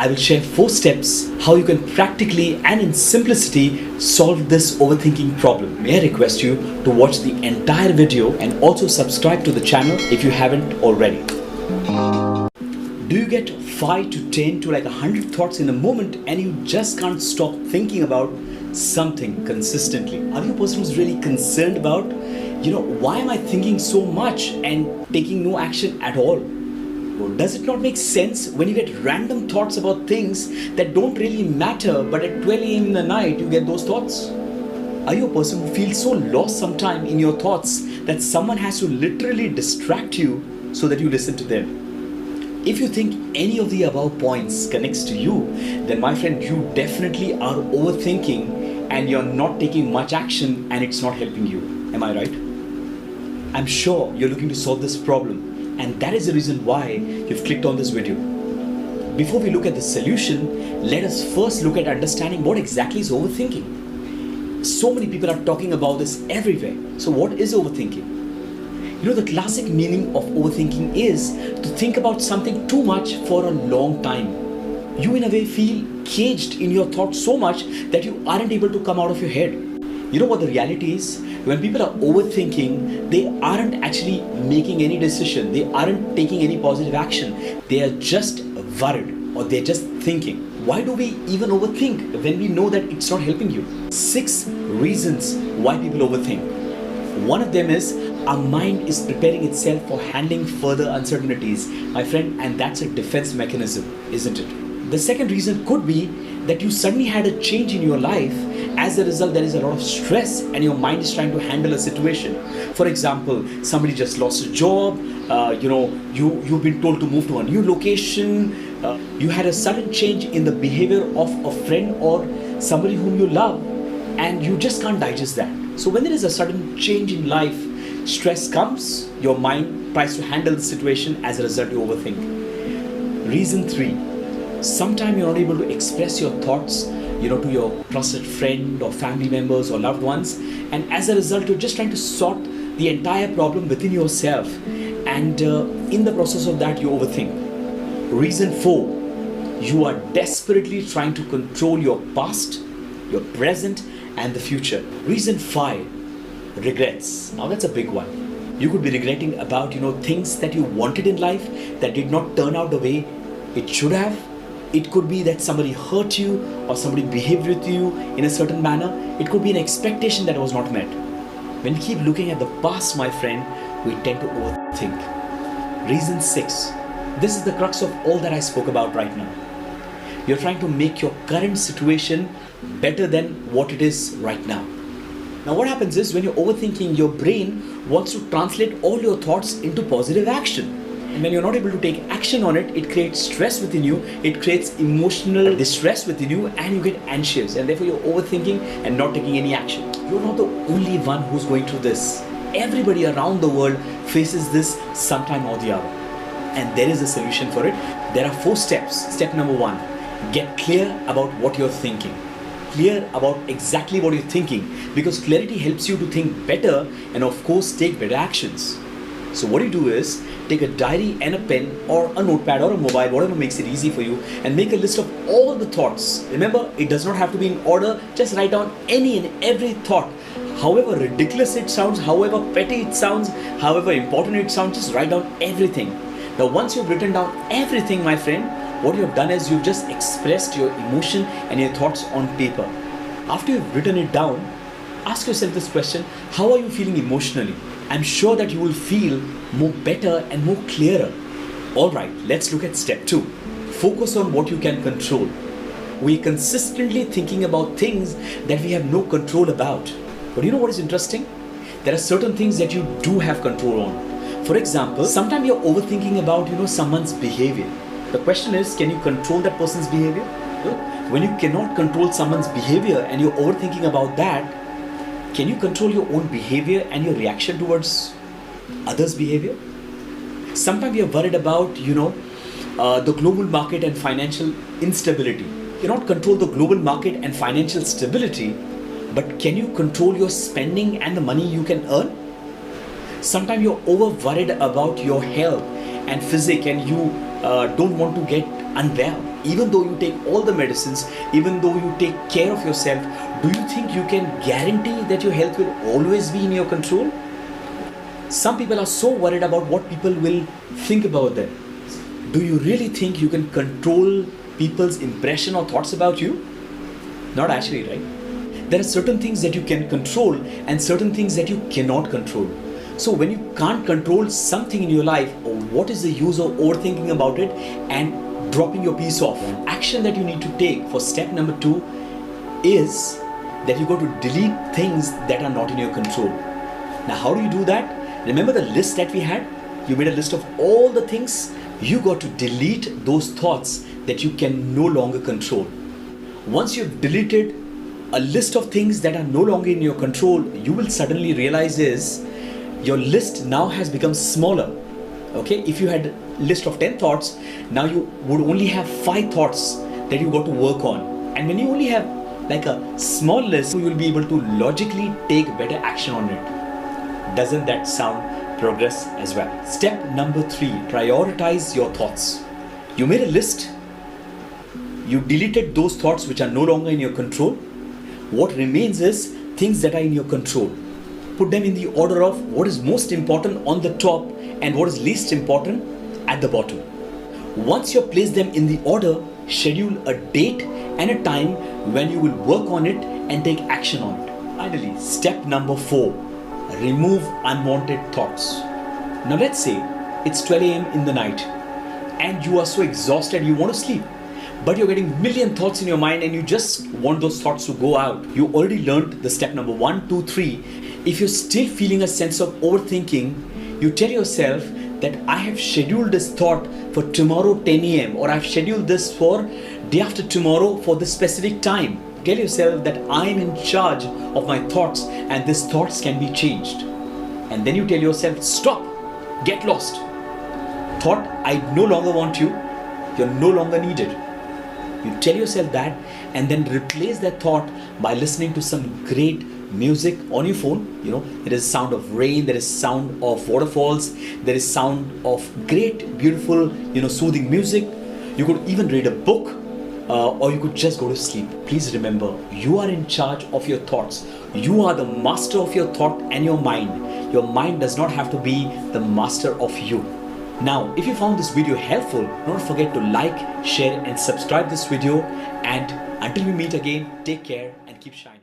I will share 4 steps how you can practically and in simplicity solve this overthinking problem. May I request you to watch the entire video and also subscribe to the channel if you haven't already. Do you get 5 to 10 to like 100 thoughts in a moment and you just can't stop thinking about something consistently? Are you a person who's really concerned about, why am I thinking so much and taking no action at all? Well, does it not make sense when you get random thoughts about things that don't really matter, but at 12 a.m. in the night you get those thoughts? Are you a person who feels so lost sometime in your thoughts that someone has to literally distract you so that you listen to them? If you think any of the above points connects to you, then my friend, you definitely are overthinking and you're not taking much action and it's not helping you. Am I right? I'm sure you're looking to solve this problem, and that is the reason why you've clicked on this video. Before we look at the solution, let us first look at understanding what exactly is overthinking. So many people are talking about this everywhere. So what is overthinking? The classic meaning of overthinking is to think about something too much for a long time. You in a way feel caged in your thoughts so much that you aren't able to come out of your head. You know what the reality is? When people are overthinking, they aren't actually making any decision. They aren't taking any positive action. They are just worried or they're just thinking. Why do we even overthink when we know that it's not helping you? 6 reasons why people overthink. One of them is our mind is preparing itself for handling further uncertainties, my friend, and that's a defense mechanism, isn't it? The second reason could be that you suddenly had a change in your life. As a result, there is a lot of stress and your mind is trying to handle a situation. For example, somebody just lost a job, you've been told to move to a new location, you had a sudden change in the behavior of a friend or somebody whom you love, and you just can't digest that. So when there is a sudden change in life, stress comes, your mind tries to handle the situation, as a result you overthink. Reason 3, sometimes you're not able to express your thoughts to your trusted friend or family members or loved ones, and as a result you're just trying to sort the entire problem within yourself, and in the process of that you overthink. Reason 4, you are desperately trying to control your past, your present and the future. Reason 5, regrets. Now that's a big one. You could be regretting about things that you wanted in life that did not turn out the way it should have. It could be that somebody hurt you or somebody behaved with you in a certain manner. It could be an expectation that was not met. When we keep looking at the past, my friend, we tend to overthink. Reason 6. This is the crux of all that I spoke about right now. You're trying to make your current situation better than what it is right now. Now what happens is when you're overthinking, your brain wants to translate all your thoughts into positive action. And when you're not able to take action on it, it creates stress within you, it creates emotional distress within you, and you get anxious, and therefore you're overthinking and not taking any action. You're not the only one who's going through this. Everybody around the world faces this sometime or the other. And there is a solution for it. There are 4 steps. Step number 1, get clear about what you're thinking. Clear about exactly what you're thinking, because clarity helps you to think better and of course take better actions. So what you do is take a diary and a pen or a notepad or a mobile, whatever makes it easy for you, and make a list of all the thoughts. Remember, it does not have to be in order. Just write down any and every thought. However ridiculous it sounds, however petty it sounds, however important it sounds, just write down everything. Now once you've written down everything, my friend, what you have done is you've just expressed your emotion and your thoughts on paper. After you've written it down, ask yourself this question: how are you feeling emotionally? I'm sure that you will feel more better and more clearer. Alright, let's look at step 2. Focus on what you can control. We're consistently thinking about things that we have no control about. But you know what is interesting? There are certain things that you do have control on. For example, sometimes you're overthinking about someone's behavior. The question is, can you control that person's behavior? When you cannot control someone's behavior and you're overthinking about that, can you control your own behavior and your reaction towards others' behavior? Sometimes you're worried about, the global market and financial instability. You cannot control the global market and financial stability, but can you control your spending and the money you can earn? Sometimes you're over worried about your health and physique, and you don't want to get unwell. Even though you take all the medicines, even though you take care of yourself, do you think you can guarantee that your health will always be in your control? Some people are so worried about what people will think about them. Do you really think you can control people's impression or thoughts about you? Not actually, right? There are certain things that you can control and certain things that you cannot control. So when you can't control something in your life, what is the use of overthinking about it and dropping your piece off? Action that you need to take for step number 2 is that you got to delete things that are not in your control. Now, how do you do that? Remember the list that we had? You made a list of all the things. You got to delete those thoughts that you can no longer control. Once you've deleted a list of things that are no longer in your control, you will suddenly realize is your list now has become smaller. Okay, if you had a list of 10 thoughts, now you would only have 5 thoughts that you got to work on. And when you only have like a small list, you will be able to logically take better action on it. Doesn't that sound progress as well? Step number 3, prioritize your thoughts. You made a list. You deleted those thoughts which are no longer in your control. What remains is things that are in your control. Put them in the order of what is most important on the top and what is least important at the bottom. Once you place them in the order, schedule a date and a time when you will work on it and take action on it. Finally, step number 4, remove unwanted thoughts. Now let's say it's 12 a.m. in the night and you are so exhausted you want to sleep, but you're getting a million thoughts in your mind and you just want those thoughts to go out. You already learned the step number 1, 2, 3. If you're still feeling a sense of overthinking, you tell yourself that I have scheduled this thought for tomorrow 10 a.m. or I've scheduled this for day after tomorrow for this specific time. Tell yourself that I am in charge of my thoughts and these thoughts can be changed. And then you tell yourself, stop, get lost. Thought, I no longer want you, you're no longer needed. You tell yourself that and then replace that thought by listening to some great music on your phone. You know, there is sound of rain, there is sound of waterfalls, there is sound of great, beautiful, soothing music. You could even read a book or you could just go to sleep. Please remember, you are in charge of your thoughts. You are the master of your thought and your mind. Your mind does not have to be the master of you. Now, if you found this video helpful, don't forget to like, share and subscribe this video. And until we meet again, take care and keep shining.